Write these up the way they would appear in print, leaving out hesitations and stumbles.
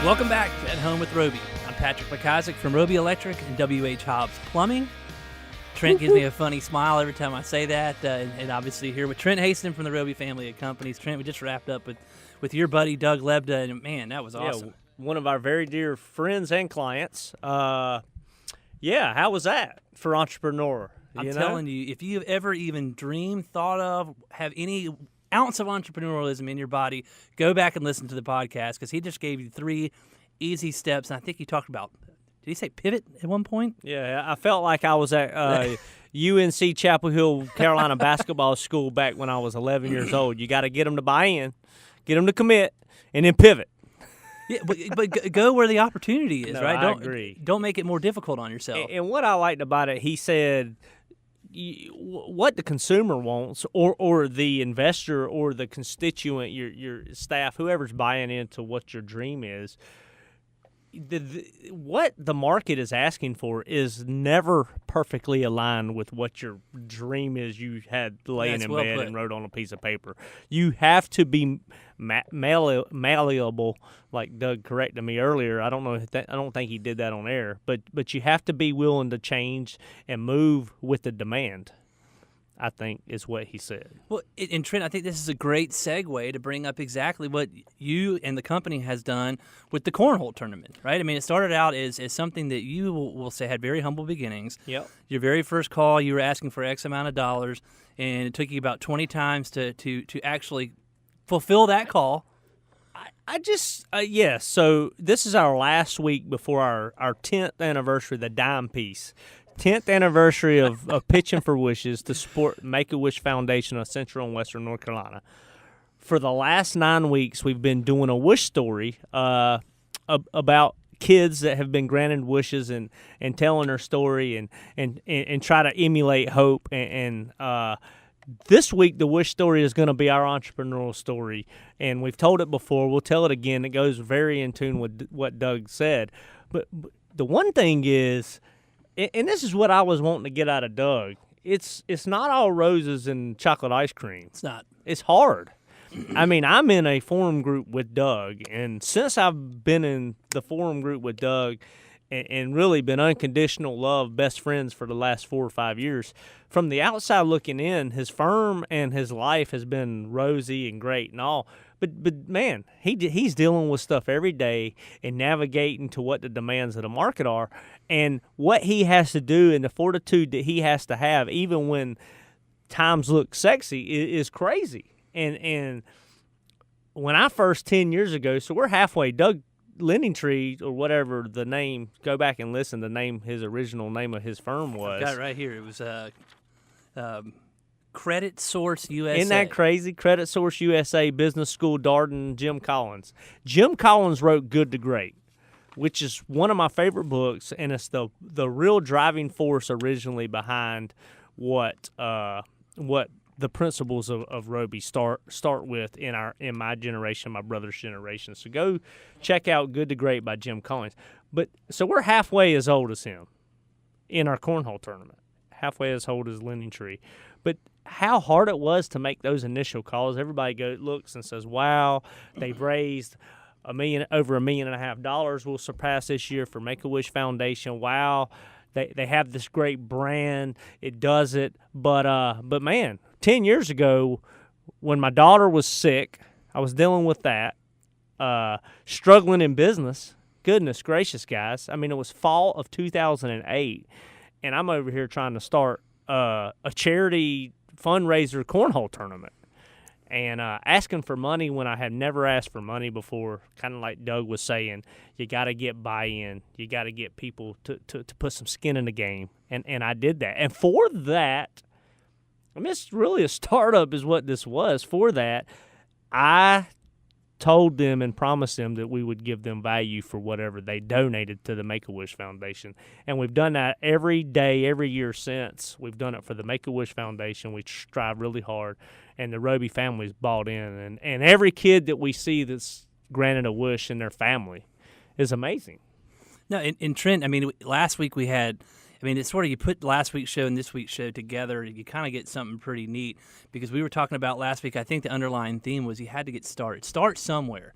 Welcome back to At Home with Roby. I'm Patrick McIsaac from Roby Electric and W.H. Hobbs Plumbing. Trent gives me a funny smile every time I say that, and obviously here with Trent Haston from the Roby family of companies. Trent, we just wrapped up with your buddy Doug Lebda, and man, that was awesome. Yeah, one of our very dear friends and clients. How was that for entrepreneur? I'm telling you, if you've ever even dreamed, thought of, have any ounce of entrepreneurialism in your body, go back and listen to the podcast because he just gave you 3 easy steps. And I think he talked about, did he say pivot at one point? Yeah, I felt like I was at UNC Chapel Hill, Carolina basketball school back when I was 11 years old. You got to get them to buy in, get them to commit, and then pivot. Yeah, but go where the opportunity is, right? I agree. Don't make it more difficult on yourself. And what I liked about it, he said, what the consumer wants, or the investor, or the constituent, your staff, whoever's buying into what your dream is, what the market is asking for is never perfectly aligned with what your dream is you had laying in bed and wrote on a piece of paper. You have to be malleable, like Doug corrected me earlier. I don't think he did that on air, but you have to be willing to change and move with the demand, I think is what he said. Well, and Trent, I think this is a great segue to bring up exactly what you and the company has done with the cornhole tournament, right? I mean, it started out as something that you will say had very humble beginnings. Yep. Your very first call, you were asking for X amount of dollars, and it took you about 20 times to actually fulfill that call. So this is our last week before our 10th anniversary, the dime piece. 10th anniversary of Pitchin for Wishes to support Make-A-Wish Foundation of Central and Western North Carolina. For the last 9 weeks, we've been doing a wish story about kids that have been granted wishes and telling their story and try to emulate hope. And this week, the wish story is going to be our entrepreneurial story. And we've told it before. We'll tell it again. It goes very in tune with what Doug said. But the one thing is, and this is what I was wanting to get out of Doug, it's not all roses and chocolate ice cream. It's not. It's hard. I mean, I'm in a forum group with Doug, and since I've been in the forum group with Doug and really been unconditional love, best friends for the last 4 or 5 years, from the outside looking in, his firm and his life has been rosy and great and all. But man, he's dealing with stuff every day and navigating to what the demands of the market are, and what he has to do and the fortitude that he has to have, even when times look sexy, is crazy. And when I first 10 years ago, so we're halfway. Doug Lendingtree, or whatever the name, go back and listen. His original name of his firm was. I've got it right here. It was Credit Source USA. Isn't that crazy? Credit Source USA, Business School, Darden, Jim Collins. Jim Collins wrote Good to Great, which is one of my favorite books, and it's the real driving force originally behind what the principles of Roby start with in my generation, my brother's generation. So go check out Good to Great by Jim Collins. But so we're halfway as old as him in our cornhole tournament, halfway as old as Lendingtree. But how hard it was to make those initial calls. Everybody looks and says, wow, they've raised over $1.5 million will surpass this year for Make-A-Wish Foundation. Wow, they have this great brand. It does it. But man, 10 years ago, when my daughter was sick, I was dealing with that, struggling in business. Goodness gracious, guys. I mean, it was fall of 2008, and I'm over here trying to start a charity fundraiser cornhole tournament and asking for money when I had never asked for money before. Kind of like Doug was saying, you got to get buy-in. You got to get people to put some skin in the game, and I did that. And for that, I mean, it's really a startup is what this was. For that, I told them and promised them that we would give them value for whatever they donated to the Make-A-Wish Foundation. And we've done that every day, every year since. We've done it for the Make-A-Wish Foundation. We strive really hard, and the Roby family's bought in. And every kid that we see that's granted a wish in their family is amazing. No, and Trent, I mean, last week we had – I mean, it's sort of you put last week's show and this week's show together, you kind of get something pretty neat because we were talking about last week, I think the underlying theme was you had to get started. Start somewhere.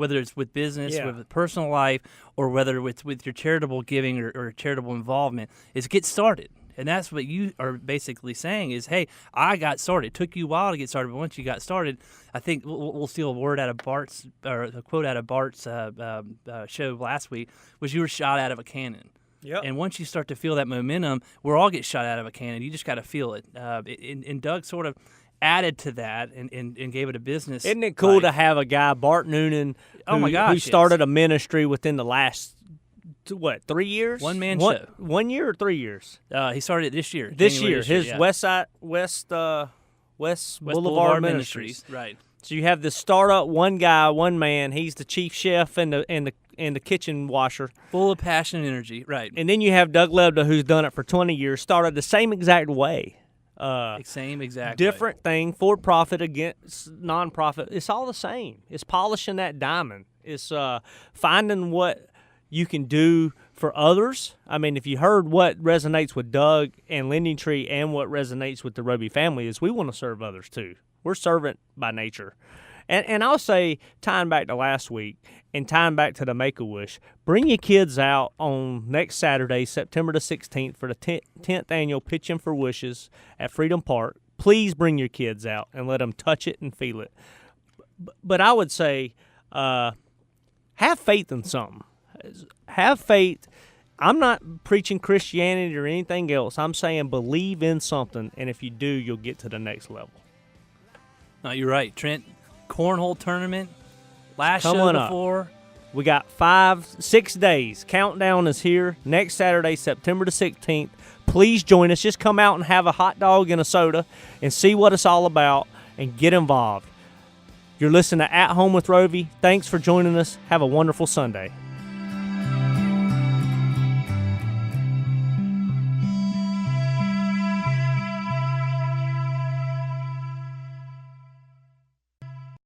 whether it's with business, Yeah. with personal life, or whether it's with your charitable giving or charitable involvement, is get started. And that's what you are basically saying is, hey, I got started. It took you a while to get started, but once you got started, I think we'll steal a word out of Bart's, or a quote out of Bart's show last week, was you were shot out of a cannon. Yep. And once you start to feel that momentum, we'll all get shot out of a cannon. You just got to feel it. And Doug sort of added to that and gave it a business. Isn't it cool life. to have a guy, Bart Noonan, Oh my gosh, who yes. started a ministry within the last, 3 years? One-man show. 1 year or 3 years? He started it this year. This January year. His yeah. West West Boulevard Ministries. Right. So you have this startup, one guy, one man. He's the chief chef and the kitchen washer. Full of passion and energy. Right. And then you have Doug Lebda, who's done it for 20 years, started the same exact way. Same exact Different thing, for profit against nonprofit. It's all the same. It's polishing that diamond. It's finding what you can do for others. I mean, if you heard what resonates with Doug and Lending Tree and what resonates with the Roby family is we want to serve others too. We're servant by nature. And I'll say, tying back to last week and tying back to the Make-A-Wish, bring your kids out on next Saturday, September the 16th, for the 10th annual Pitchin for Wishes at Freedom Park. Please bring your kids out and let them touch it and feel it. But I would say have faith in something. Have faith. I'm not preaching Christianity or anything else. I'm saying believe in something, and if you do, you'll get to the next level. No, you're right. Trent, cornhole tournament, last Coming show up. before. We got 6 days. Countdown is here. Next Saturday, September the 16th. Please join us. Just come out and have a hot dog and a soda and see what it's all about and get involved. You're listening to At Home with Roby. Thanks for joining us. Have a wonderful Sunday.